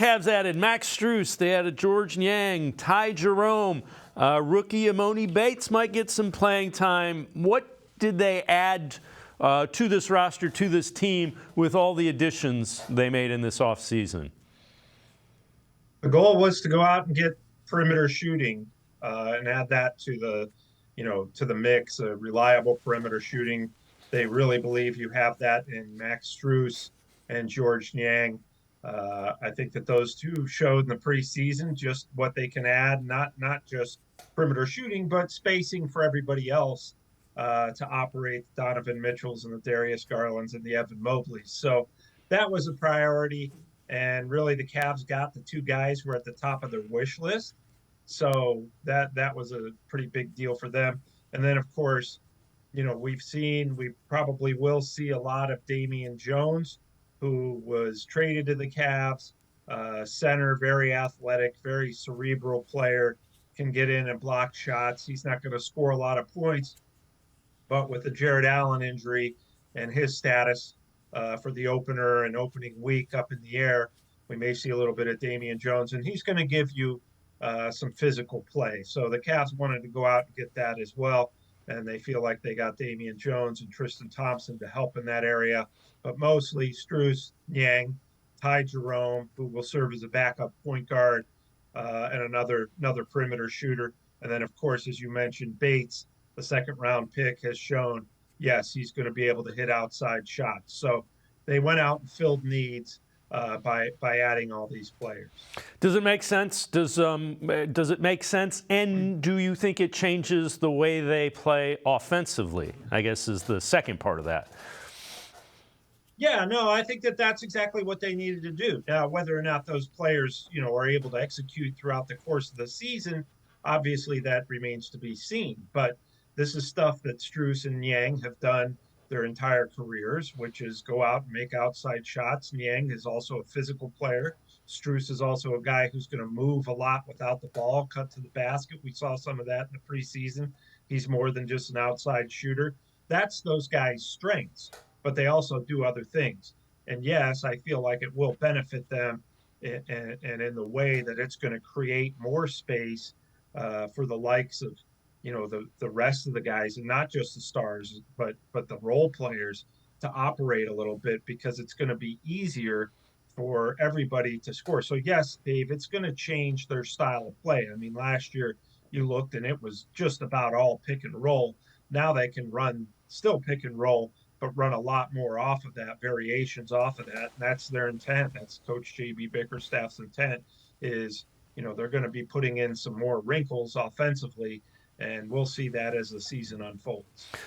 Cavs added Max Strus. They added George Niang, Jerome. Rookie Emoni Bates might get some playing time. What did they add to this roster, to this team, with all the additions they made in this offseason? The goal was to go out and get perimeter shooting and add that to the mix, reliable perimeter shooting. They really believe you have that in Max Strus and George Niang. I think that those two showed in the preseason just what they can add, not just perimeter shooting, but spacing for everybody else to operate the Donovan Mitchells and the Darius Garlands and the Evan Mobleys. So that was a priority. And really, the Cavs got the two guys who were at the top of their wish list. So that was a pretty big deal for them. And then, of course, we probably will see a lot of Damian Jones, who was traded to the Cavs. Center, very athletic, very cerebral player, can get in and block shots. He's not going to score a lot of points, but with the Jared Allen injury and his status for the opener and opening week up in the air, we may see a little bit of Damian Jones, and he's going to give you some physical play. So the Cavs wanted to go out and get that as well, and they feel like they got Damian Jones and Tristan Thompson to help in that area. But mostly Strus, Niang, Jerome, who will serve as a backup point guard, and another perimeter shooter. And then, of course, as you mentioned, Bates, the second round pick, has shown, yes, he's going to be able to hit outside shots. So they went out and filled needs by adding all these players. Does it make sense? Does it make sense? And do you think it changes the way they play offensively? I guess is the second part of that. Yeah, no, I think that that's exactly what they needed to do. Now, whether or not those players, are able to execute throughout the course of the season, obviously that remains to be seen. But this is stuff that Strus and Niang have done their entire careers, which is go out and make outside shots. Niang is also a physical player. Strus is also a guy who's going to move a lot without the ball, cut to the basket. We saw some of that in the preseason. He's more than just an outside shooter. That's those guys' strengths, but they also do other things. And yes, I feel like it will benefit them and in the way that it's going to create more space for the likes of the rest of the guys, and not just the stars, but the role players, to operate a little bit, because it's going to be easier for everybody to score. So yes, Dave, it's going to change their style of play. I mean, last year you looked and it was just about all pick and roll. Now they can run still pick and roll, but run a lot more off of that, variations off of that. And that's their intent. That's Coach JB Bickerstaff's intent, is they're going to be putting in some more wrinkles offensively, and we'll see that as the season unfolds.